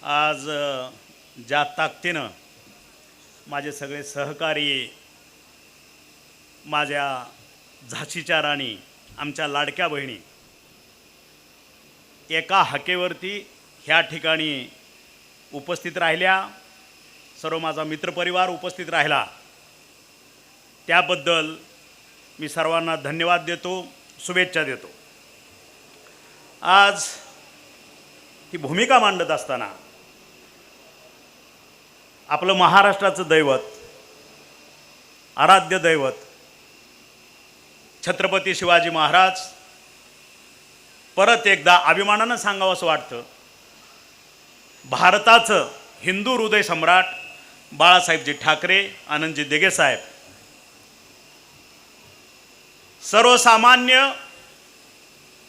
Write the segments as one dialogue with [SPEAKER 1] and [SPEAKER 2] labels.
[SPEAKER 1] आज ज्या ताकदीनं माझे सगळे सहकारी, माझ्या झाशीच्या राणी, आमच्या लाडक्या बहिणी एका हाकेवरती ह्या ठिकाणी उपस्थित राहिल्या, सर्व माझा मित्रपरिवार उपस्थित राहिला, त्याबद्दल मी सर्वांना धन्यवाद देतो, शुभेच्छा देतो। आज ही भूमिका मांडत असताना आपलं महाराष्ट्राचं दैवत, आराध्य दैवत छत्रपती शिवाजी महाराज परत एकदा अभिमानानं सांगावं असं वाटतं, भारताचं हिंदू हृदय सम्राट बाळासाहेबजी ठाकरे, आनंदजी देगेसाहेब सर्वसामान्य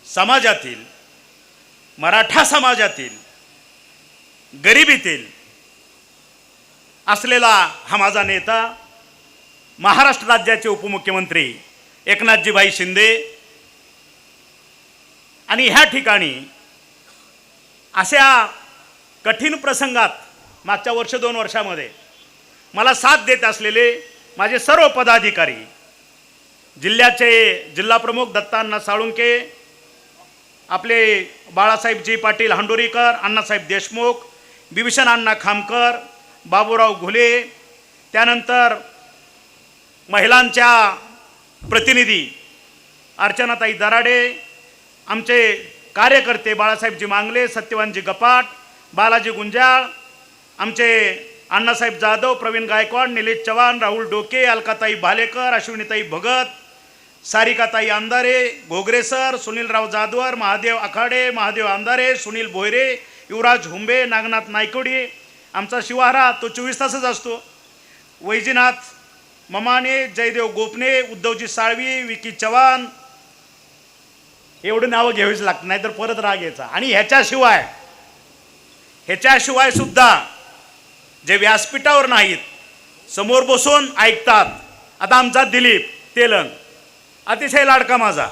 [SPEAKER 1] समाजातील, मराठा समाजातील, गरिबीतील असलेला हा माझा नेता, महाराष्ट्र राज्याचे उपमुख्यमंत्री एकनाथजीभाई शिंदे, आणि ह्या ठिकाणी अशा कठीण प्रसंगात मागच्या वर्ष 2 वर्षामध्ये मला साथ देत असलेले माझे सर्व पदाधिकारी, जिल्ह्याचे जिल्हाप्रमुख दत्ताअण्णा साळुंके, आपले बाळासाहेबजी पाटील हांडोरीकर, अण्णासाहेब देशमुख, बिभीषण अण्णा खामकर, बाबूराव घुले, त्यानंतर महिलांच्या प्रतिनिधी अर्चनाताई दराडे, आमचे कार्यकर्ते बाळासाहेबजी मांगले, सत्यवानजी गपाट, बालाजी गुंजाळ, आमचे अण्णासाहेब जाधव, प्रवीण गायकवाड, निलेश चव्हाण, राहुल डोके, अलकाताई भालेकर, अश्विनीताई भगत, सारिकाताई अंधारे, घोगरे सर, सुनीलराव जाधवर, महादेव आखाडे, महादेव अंधारे, सुनील भोयरे, युवराज हुंबे, नागनाथ नायकोडी, आमचा शिवारा तो 24 तासच असतो, वैजनाथ ममाने, जयदेव गोपने, उद्धवजी साळवी, विकी चव्हाण, एवढी नावं घ्यावीच लागत नाही तर परत राग यायचा। आणि ह्याच्याशिवाय सुद्धा जे व्यासपीठावर नाहीत, समोर बसून ऐकतात, आता आमचा दिलीप तेलंग अतिशय लाडका माझा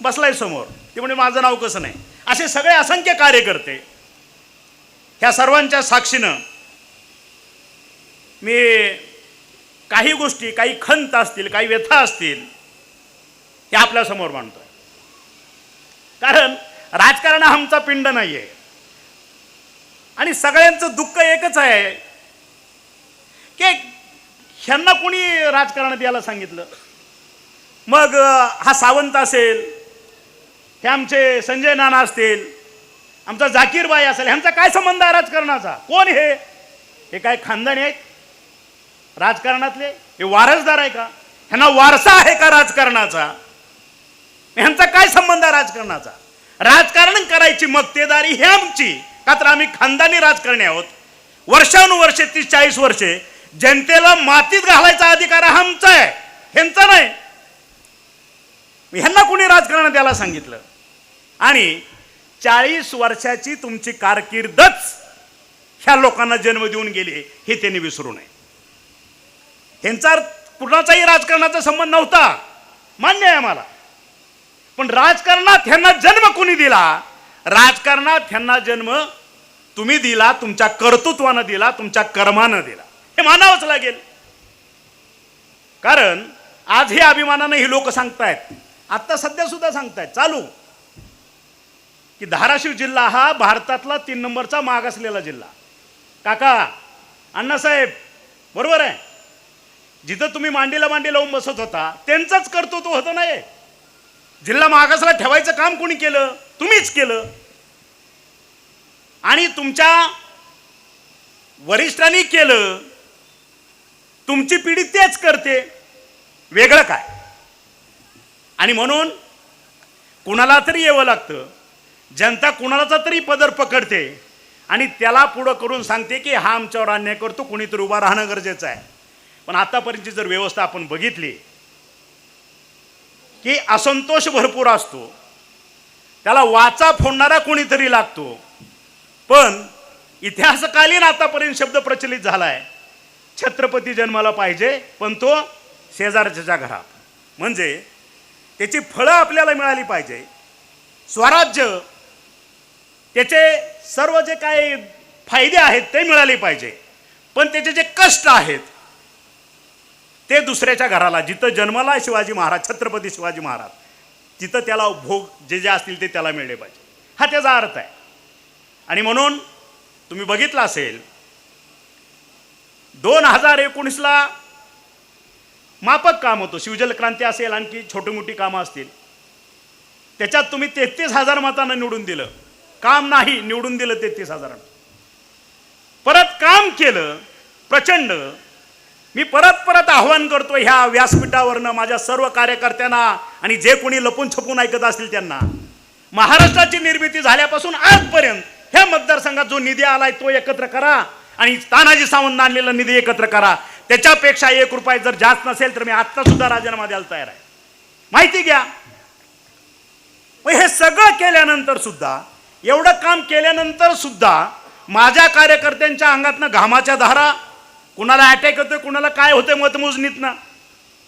[SPEAKER 1] बसलाय समोर, ते म्हणजे माझं नाव कसं नाही, असे सगळे असंख्य कार्यकर्ते, ह्या सर्वांच्या साक्षीनं मी काही गोष्टी, काही खंत असतील, काही व्यथा असतील, हे आपल्यासमोर मांडतोय। कारण राजकारण हा आमचा पिंड नाही आहे, आणि सगळ्यांचं दुःख एकच आहे की ह्यांना कोणी राजकारणात यायला सांगितलं। मग हा सावंत असेल, हे आमचे संजय नाना असतील, आमचा जाकीरबाई असेल, ह्यांचा काय संबंध आहे राजकारणाचा? कोण हे काय खानदानी आहेत राजकारणातले? हे वारसदार आहे का? ह्यांना वारसा आहे का राजकारणाचा? ह्यांचा काय संबंध आहे राजकारणाचा? राजकारण करायची मक्तेदारी ही आमची, का तर आम्ही खानदानी राजकारणी आहोत। वर्षानुवर्षे 30-40 वर्षे जनतेला मातीत घालायचा अधिकार आमचा आहे, ह्यांचा नाही। ह्यांना कोणी राजकारणात द्यायला सांगितलं? आणि 40 वर्षाची तुमची कारकीर्दच ह्या लोकांना जन्म देऊन गेली, हे त्यांनी विसरू नये। ह्यांचा कुणाचाही राजकारणाचा संबंध नव्हता, मान्य आहे आम्हाला, पण राजकारणात ह्यांना जन्म कोणी दिला? राजकारणात ह्यांना जन्म तुम्ही दिला, तुमच्या कर्तृत्वानं दिला, तुमच्या कर्मानं दिला, हे मानावंच लागेल। कारण आज हे अभिमानानं ही लोक सांगतायत, आता सध्या सुद्धा सांगतायत चालू, की धाराशिव जिल्हा हा भारतातला 3 नंबरचा मागासलेला जिल्हा। काका, अण्णासाहेब बरोबर आहे, जिथं तुम्ही मांडीला मांडी लावून बसत होता त्यांचंच कर्तृत्व होतं नाही, जिल्हा मागासला ठेवायचं काम कोणी केलं? तुम्हीच केलं। आणि तुमच्या वरिष्ठांनी केलं, तुमची पिढी तेच करते, वेगळं काय? आणि म्हणून कुणाला तरी यावं लागतं, जनता कुणालाचा तरी पदर पकडते आणि त्याला पुढं करून सांगते की हा आमच्यावर अन्याय करतो, कुणीतरी उभा राहणं गरजेचं आहे। पण आतापर्यंतची जर व्यवस्था आपण बघितली की असंतोष भरपूर असतो, त्याला वाचा फोडणारा कोणीतरी लागतो। पण इतिहासकालीन आतापर्यंत शब्द प्रचलित झाला आहे, छत्रपती जन्माला पाहिजे पण तो शेजारच्या घरात, म्हणजे त्याची फळं आपल्याला मिळाली पाहिजे। स्वराज्य त्याचे सर्व जे काही फायदे आहेत ते मिळाले पाहिजे, पण त्याचे जे कष्ट आहेत ते दुसऱ्याच्या घराला, जिथं जन्मला शिवाजी महाराज, छत्रपती शिवाजी महाराज, तिथं त्याला भोग जे जे असतील ते त्याला मिळले पाहिजे, हा त्याचा अर्थ आहे. आणि म्हणून तुम्ही बघितलं असेल 2019ला माफक काम होतं, शिवजल क्रांती असेल, आणखी छोटी मोठी कामं असतील, त्याच्यात तुम्ही 33,000 मतांना निवडून दिलं. काम नाही, निवडून दिलं 33,000. परत काम केलं प्रचंड. मी परत आव्हान करतो ह्या व्यासपीठावरनं माझ्या सर्व कार्यकर्त्यांना आणि जे कोणी लपून छपून ऐकत असतील त्यांना, महाराष्ट्राची निर्मिती झाल्यापासून आजपर्यंत ह्या मतदारसंघात जो निधी आलाय तो एकत्र करा आणि तानाजी सावंत आणलेला निधी एकत्र करा. त्याच्यापेक्षा 1 रुपया जर जास्त नसेल तर मी आत्ता सुद्धा राजीनामा द्यायला तयार आहे. माहिती घ्या. हे सगळं केल्यानंतर सुद्धा, एवढं काम केल्यानंतर सुद्धा माझ्या कार्यकर्त्यांच्या अंगातनं घामाच्या धारा, कुणाला अटॅक होतोय, कुणाला काय होतंय मतमोजणीतनं,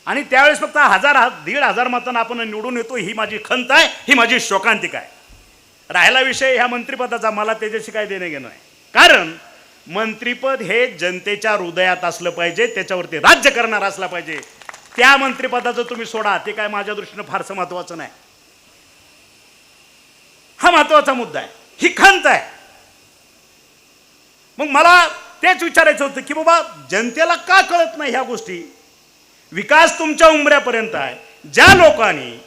[SPEAKER 1] आणि त्यावेळेस फक्त 1,000-1,500 मतांना आपण निवडून येतो. ही माझी खंत आहे, ही माझी शोकांतिका आहे. राहिला विषय ह्या मंत्रिपदाचा, मला त्याच्याशी काय देणं घेणं आहे. कारण मंत्रिपद हे जनतेच्या हृदयात असलं पाहिजे, त्याच्यावरती राज्य करणार असला पाहिजे. त्या मंत्रिपदाचं तुम्ही सोडा, ते काय माझ्या दृष्टीनं फारसं महत्वाचं नाही. हा महत्वाचा मुद्दा आहे, ही खंत आहे. मग मला तेच विचारायचं होतं की बाबा जनतेला का कळत नाही ह्या गोष्टी. विकास तुमच्या उंबऱ्यापर्यंत आहे. ज्या लोकांनी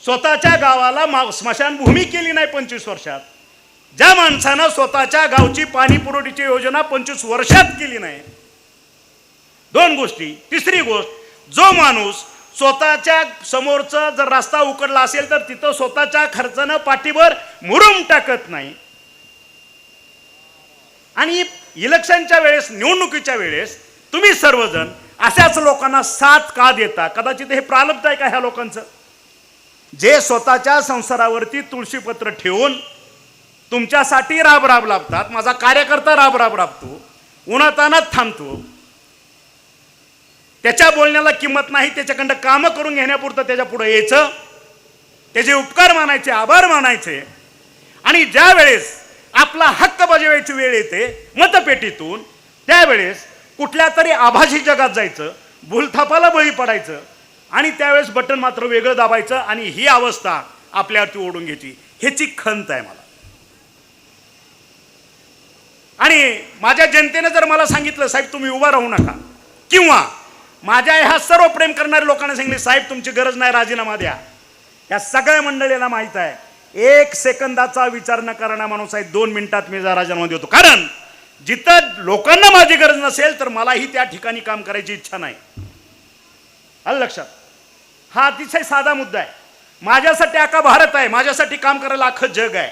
[SPEAKER 1] स्वतःच्या गावाला स्मशानभूमी केली नाही 25 वर्षात, ज्या माणसानं स्वतःच्या गावची पाणी पुरवठ्याची योजना 25 वर्षात केली नाही, 2 गोष्टी. तिसरी गोष्ट, जो माणूस स्वतःच्या समोरचा जर रस्ता उकडला असेल तर तिथं स्वतःच्या खर्चानं पाठीवर मुरुम टाकत नाही, आणि इलेक्शनच्या वेळेस, निवडणुकीच्या वेळेस तुम्ही सर्वजण अशाच लोकांना साथ का देता. कदाचित हे प्रारब्ध आहे का ह्या लोकांचं, जे स्वतःच्या संसारावरती तुळशीपत्र ठेवून तुमच्यासाठी राब लाभतात. माझा कार्यकर्ता राब राबतो, उन्हातानात थांबतो, त्याच्या बोलण्याला किंमत नाही, त्याच्याकडं कामं करून घेण्यापुरतं त्याच्या पुढे यायचं, त्याचे उपकार मानायचे, आभार मानायचे, आणि ज्या वेळेस आपला हक्क बजावायची वेळ येते मतपेटीतून, त्यावेळेस कुठल्या तरी आभासी जगात जायचं, भूलथापाला बळी पडायचं, आणि त्यावेळेस बटन मात्र वेगळं दाबायचं, आणि ही अवस्था आपल्यावरती ओढून घ्यायची. ह्याची खंत आहे मला. आणि माझ्या जनतेने जर मला सांगितलं साहेब तुम्ही उभा राहू नका, किंवा माझ्या ह्या सर्व प्रेम करणाऱ्या लोकांना सांगितले साहेब तुमची गरज नाही, राजीनामा द्या, या सगळ्या मंडळीला माहित आहे 1 सेकंदाचा विचार न करणारा माणूस आहे. 2 मिनिटात मी राजीनामा देतो. कारण जिथं लोकांना माझी गरज नसेल तर मलाही त्या ठिकाणी काम करायची इच्छा नाही. आलं लक्षात. हा अतिशय साधा मुद्दा आहे. माझ्यासाठी अख्खा भारत आहे, माझ्यासाठी काम करायला अख्खं जग आहे.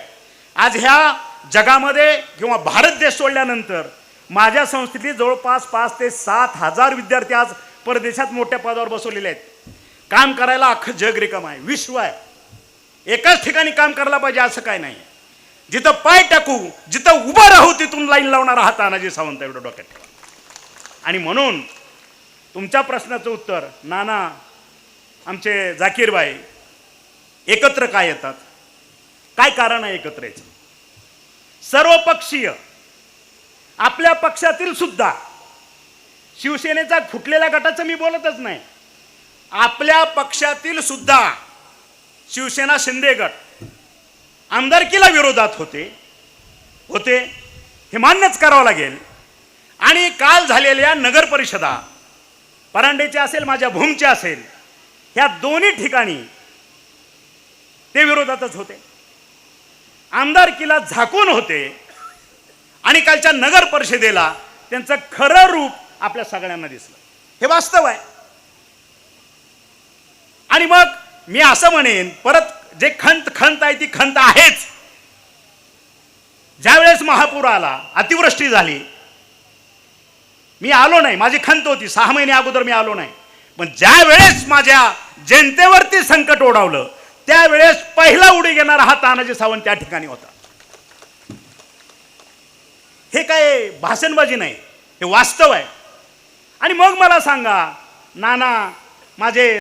[SPEAKER 1] आज ह्या जगामध्ये किंवा भारत देश सोडल्यानंतर माझ्या संस्थेतील जवळपास 5 ते 7,000 विद्यार्थी आज परदेशात मोठ्या पदावर बसवलेले आहेत. काम करायला अख्खं जग रिकाम आहे, विश्व आहे. एकाच ठिकाणी काम करायला पाहिजे असं काय नाही. जिथं पाय टाकू, जिथं उभं राहू तिथून लाईन लावणारा हा तानाजी सावंत एवढं डोक्यात ठेवा. आणि म्हणून तुमच्या प्रश्नाचं उत्तर, नाना आमचे जाकीरबाई एकत्र काय येतात, काय कारण आहे एकत्र यायचं. सर्वपक्षीय, आपल्या पक्षातील सुद्धा, शिवसेनेचा फुटलेल्या गटाचं मी बोलतच नाही, आपल्या पक्षातील सुद्धा शिवसेना शिंदे गट आमदारकीला विरोधात होते, हे मान्यच करावं लागेल. आणि काल झालेल्या नगर परिषदा, परांडेचे असेल, माझ्या भूमचे असेल, ह्या दोन्ही ठिकाणी ते विरोधातच होते, आमदारकीला झाकून होते, आणि कालच्या नगर परिषदेला त्यांचं खरं रूप आपल्या सगळ्यांना दिसलं. हे वास्तव आहे. आणि मग मी असं म्हणेन, परत जे खंत आहे ती खंत आहेच. ज्यावेळेस महापूर आला, अतिवृष्टी झाली, मी आलो नाही, माझी खंत होती, 6 महिने अगोदर मी आलो नाही. पण ज्या वेळेस माझ्या जनतेवरती संकट ओढावलं त्यावेळेस पहिला उडी घेणारा हा तानाजी सावंत त्या ठिकाणी होता. हे काय भाषणबाजी नाही, हे वास्तव आहे. आणि मग मला सांगा नाना, माझे